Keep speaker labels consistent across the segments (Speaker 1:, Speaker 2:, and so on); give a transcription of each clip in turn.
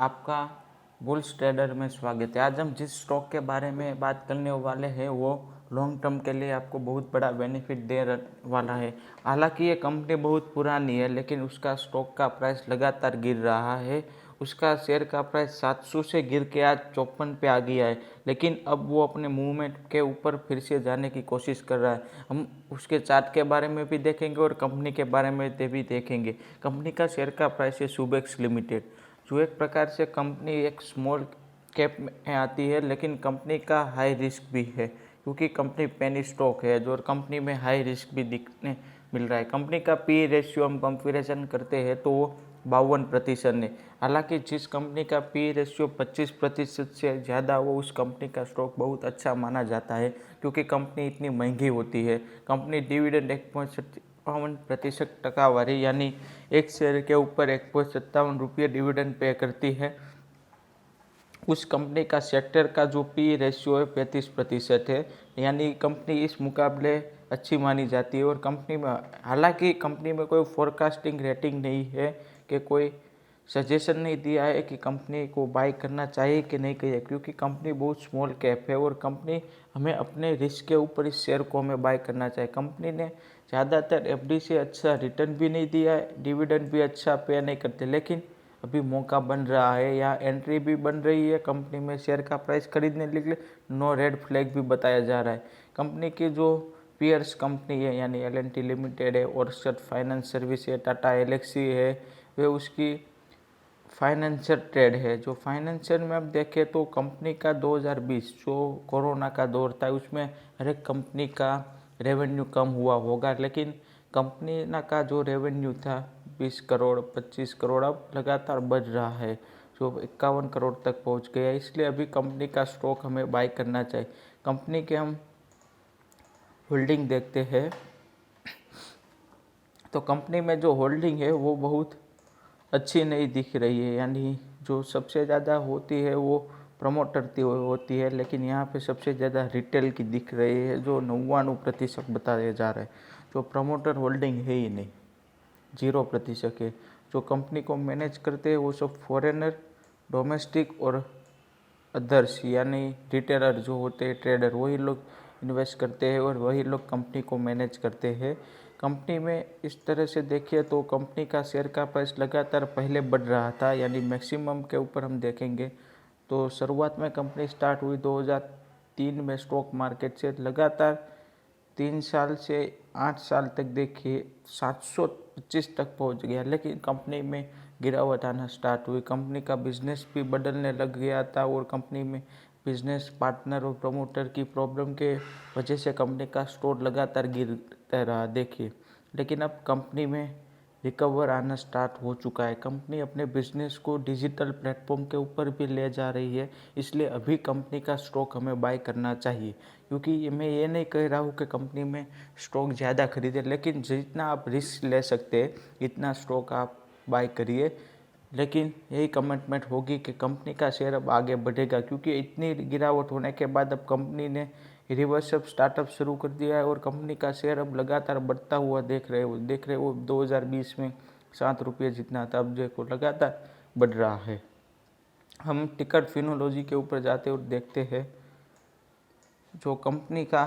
Speaker 1: आपका bulls trader में स्वागत है। आज हम जिस स्टॉक के बारे में बात करने वाले हैं वो लॉन्ग टर्म के लिए आपको बहुत बड़ा बेनिफिट दे वाला है। हालांकि ये कंपनी बहुत पुरानी है लेकिन उसका स्टॉक का प्राइस लगातार गिर रहा है। उसका शेयर का प्राइस 700 से गिर के आज 54 पे आ गया है, लेकिन अब वो अपने मूवमेंट के ऊपर फिर से जाने की कोशिश कर रहा है। हम उसके चार्ट के बारे में भी देखेंगे और कंपनी के बारे में भी देखेंगे। कंपनी का शेयर का प्राइस है सुबेक्स लिमिटेड, जो एक प्रकार से कंपनी एक स्मॉल कैप में आती है, लेकिन कंपनी का हाई रिस्क भी है क्योंकि कंपनी पेनी स्टॉक है जो कंपनी में हाई रिस्क भी दिखने मिल रहा है। कंपनी का पी रेशियो हम कंपेरिजन करते हैं तो वो 52% है। हालांकि जिस कंपनी का पी रेशियो 25% से ज़्यादा हो उस कंपनी का स्टॉक बहुत अच्छा माना जाता है क्योंकि कंपनी इतनी महंगी होती है। कंपनी डिविडेंड 1.57% टकावारी यानी एक शेयर के ऊपर 1.57 रुपये डिविडेंड पे करती है। उस कंपनी का सेक्टर का जो पी रेशियो है 35% है, यानी कंपनी इस मुकाबले अच्छी मानी जाती है। और कंपनी में हालांकि कंपनी में कोई फोरकास्टिंग रेटिंग नहीं है कि कोई सजेशन नहीं दिया है कि कंपनी को बाय करना चाहिए कि नहीं कहिए, क्योंकि कंपनी बहुत स्मॉल कैप है और कंपनी हमें अपने रिस्क के ऊपर इस शेयर को हमें बाय करना चाहिए। कंपनी ने ज़्यादातर एफडी से अच्छा रिटर्न भी नहीं दिया है, डिविडेंड भी अच्छा पे नहीं करते, लेकिन अभी मौका बन रहा है या एंट्री भी बन रही है कंपनी में शेयर का प्राइस खरीदने के लिए। नो रेड फ्लैग भी बताया जा रहा है। कंपनी की जो पीयर्स कंपनी है यानी एल&टी लिमिटेड है, ओरछट फाइनेंस सर्विस है, टाटा एलेक्सी है, वे उसकी फाइनेंशियल ट्रेड है। जो फाइनेंशियल में अब देखें तो कंपनी का 2020 जो कोरोना का दौर था उसमें हर एक कंपनी का रेवेन्यू कम हुआ होगा, लेकिन कंपनी ना का जो रेवेन्यू था 20 करोड़ 25 करोड़ अब लगातार बढ़ रहा है, जो 51 करोड़ तक पहुंच गया। इसलिए अभी कंपनी का स्टॉक हमें बाय करना चाहिए। कंपनी के हम होल्डिंग देखते हैं तो कंपनी में जो होल्डिंग है वो बहुत अच्छी नहीं दिख रही है, यानी जो सबसे ज़्यादा होती है वो प्रमोटर की होती है, लेकिन यहाँ पे सबसे ज़्यादा रिटेल की दिख रही है जो 99% बताया जा रहा है। जो प्रमोटर होल्डिंग है ही नहीं, 0% है। जो कंपनी को मैनेज करते हैं वो सब फॉरेनर, डोमेस्टिक और अदर्स यानी रिटेलर जो होते हैं ट्रेडर, वही लोग इन्वेस्ट करते हैं और वही लोग कंपनी को मैनेज करते हैं। कंपनी में इस तरह से देखिए तो कंपनी का शेयर का प्राइस लगातार पहले बढ़ रहा था, यानी मैक्सिमम के ऊपर हम देखेंगे तो शुरुआत में कंपनी स्टार्ट हुई 2003 में स्टॉक मार्केट से, लगातार 3 साल से 8 साल तक देखिए 725 तक पहुंच गया, लेकिन कंपनी में गिरावट आना स्टार्ट हुई। कंपनी का बिजनेस भी बदलने लग गया था और कंपनी में बिजनेस पार्टनर और प्रमोटर की प्रॉब्लम के वजह से कंपनी का स्टॉक लगातार गिरता रहा देखिए। लेकिन अब कंपनी में रिकवर आना स्टार्ट हो चुका है। कंपनी अपने बिजनेस को डिजिटल प्लेटफॉर्म के ऊपर भी ले जा रही है, इसलिए अभी कंपनी का स्टॉक हमें बाय करना चाहिए। क्योंकि मैं ये नहीं कह रहा हूँ कि कंपनी में स्टॉक ज़्यादा खरीदें, लेकिन जितना आप रिस्क ले सकते हैं इतना स्टॉक आप बाय करिए। लेकिन यही कमिटमेंट होगी कि कंपनी का शेयर अब आगे बढ़ेगा, क्योंकि इतनी गिरावट होने के बाद अब कंपनी ने रिवर्स अप स्टार्टअप शुरू कर दिया है और कंपनी का शेयर अब लगातार बढ़ता हुआ देख रहे हो 2020 में 7 रुपये जितना था, अब देखो लगातार बढ़ रहा है। हम टिकट फिनोलॉजी के ऊपर जाते और देखते हैं जो कंपनी का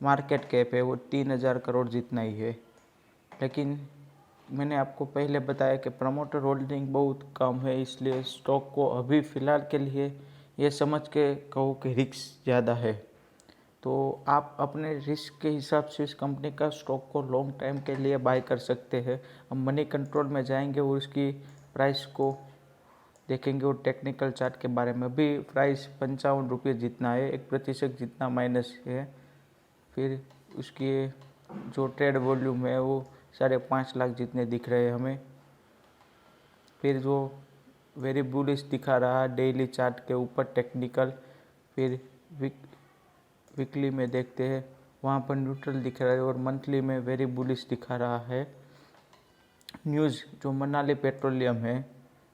Speaker 1: मार्केट कैप है वो 3000 करोड़ जितना ही है, लेकिन मैंने आपको पहले बताया कि प्रमोटर होल्डिंग बहुत कम है, इसलिए स्टॉक को अभी फ़िलहाल के लिए ये समझ के कहो कि रिस्क ज़्यादा है। तो आप अपने रिस्क के हिसाब से इस कंपनी का स्टॉक को लॉन्ग टाइम के लिए बाय कर सकते हैं। हम मनी कंट्रोल में जाएंगे और उसकी प्राइस को देखेंगे और टेक्निकल चार्ट के बारे में भी। प्राइस 55 रुपये जितना है, 1% जितना माइनस है। फिर उसकी जो ट्रेड वॉल्यूम है वो 5.5 लाख जितने दिख रहे हैं हमें। फिर जो वेरी बुलिश दिखा रहा है डेली चार्ट के ऊपर टेक्निकल। फिर वीकली में देखते हैं वहाँ पर न्यूट्रल दिख रहा है और मंथली में वेरी बुलिश दिखा रहा है। न्यूज़ जो मनाली पेट्रोलियम है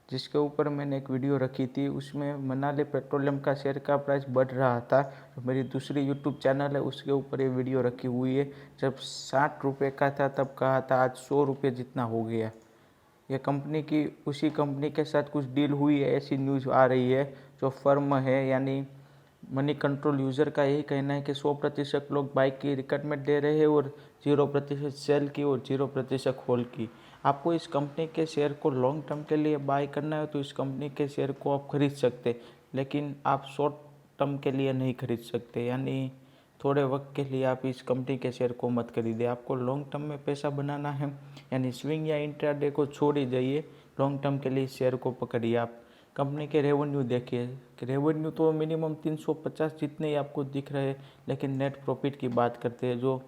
Speaker 1: जिसके ऊपर मैंने एक वीडियो रखी थी, उसमें मनाली पेट्रोलियम का शेयर का प्राइस बढ़ रहा था। तो मेरी दूसरी यूट्यूब चैनल है उसके ऊपर ये वीडियो रखी हुई है। जब 60 रुपये का था तब कहा था, आज 100 रुपये जितना हो गया। ये कंपनी की उसी कंपनी के साथ कुछ डील हुई है ऐसी न्यूज़ आ रही है। जो फर्म है यानी मनी कंट्रोल यूज़र का यही कहना है कि 100% लोग बाइक की रिक्वायरमेंट दे रहे हैं और 0% सेल की और 0% होल्ड की। आपको इस कंपनी के शेयर को लॉन्ग टर्म के लिए बाय करना है तो इस कंपनी के शेयर को आप खरीद सकते, लेकिन आप शॉर्ट टर्म के लिए नहीं खरीद सकते। यानी थोड़े वक्त के लिए आप इस कंपनी के शेयर को मत खरीदें। आपको लॉन्ग टर्म में पैसा बनाना है यानी स्विंग या इंट्राडे को छोड़ ही जाइए, लॉन्ग टर्म के लिए इस शेयर को पकड़िए। आप कंपनी के रेवेन्यू देखिए कि रेवेन्यू तो मिनिमम 350 जितने ही आपको दिख रहे हैं, लेकिन नेट प्रॉफिट की बात करते हैं जो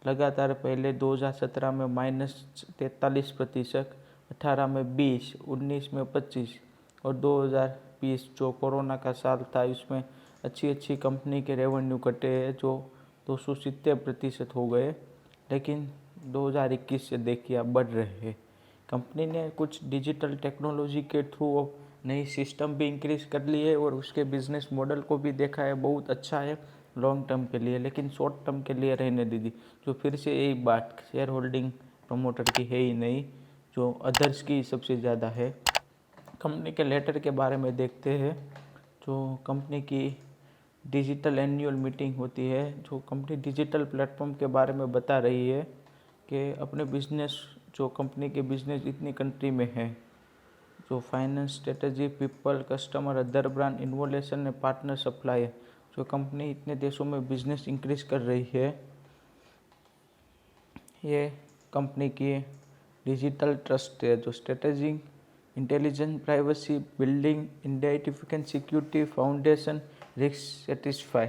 Speaker 1: लगातार पहले 2017 में -43%, 18 में 20, 19 में 25 और 2020 जो कोरोना का साल था इसमें अच्छी कंपनी के रेवेन्यू कटे हैं जो 270% हो गए, लेकिन 2021 से देखिए आप बढ़ रहे हैं। कंपनी ने कुछ डिजिटल टेक्नोलॉजी के थ्रू नई सिस्टम भी इंक्रीज़ कर ली है और उसके बिजनेस मॉडल को भी देखा है, बहुत अच्छा है लॉन्ग टर्म के लिए, लेकिन शॉर्ट टर्म के लिए रहने दीजिए। जो फिर से यही बात शेयर होल्डिंग प्रमोटर की है ही नहीं, जो अदर्स की सबसे ज़्यादा है। कंपनी के लेटर के बारे में देखते हैं। जो कंपनी की डिजिटल एनुअल मीटिंग होती है, जो कंपनी डिजिटल प्लेटफॉर्म के बारे में बता रही है कि अपने बिजनेस जो कंपनी के बिजनेस इतनी कंट्री में है, जो finance strategy, people, customer, other brand, innovation and partner supply, जो कंपनी इतने देशों में बिजनेस इंक्रीज कर रही है, ये कंपनी की डिजिटल ट्रस्ट है। जो strategy, intelligence, privacy, building, identification, security, foundation, risk satisfy,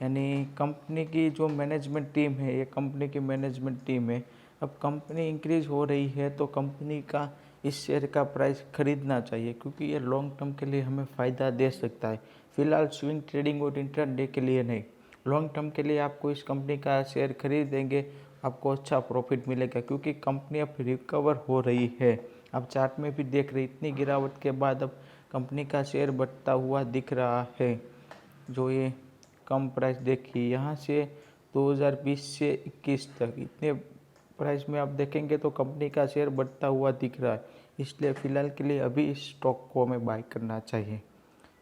Speaker 1: यानी कंपनी की जो मैनेजमेंट टीम है, ये कंपनी की मैनेजमेंट टीम है। अब कंपनी इंक्रीज हो रही है तो कंपनी का इस शेयर का प्राइस खरीदना चाहिए, क्योंकि ये लॉन्ग टर्म के लिए हमें फ़ायदा दे सकता है। फिलहाल स्विंग ट्रेडिंग और इंट्राडे के लिए नहीं, लॉन्ग टर्म के लिए आपको इस कंपनी का शेयर खरीदेंगे, आपको अच्छा प्रॉफिट मिलेगा, क्योंकि कंपनी अब रिकवर हो रही है। आप चार्ट में भी देख रहे, इतनी गिरावट के बाद अब कंपनी का शेयर बढ़ता हुआ दिख रहा है। जो ये कम प्राइस देखिए, यहाँ से 2020 से 21 तक इतने प्राइस में आप देखेंगे तो कंपनी का शेयर बढ़ता हुआ दिख रहा है। इसलिए फ़िलहाल के लिए अभी इस स्टॉक को हमें बाय करना चाहिए।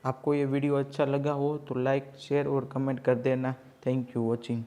Speaker 1: आपको ये वीडियो अच्छा लगा हो तो लाइक, शेयर और कमेंट कर देना। Thank you watching.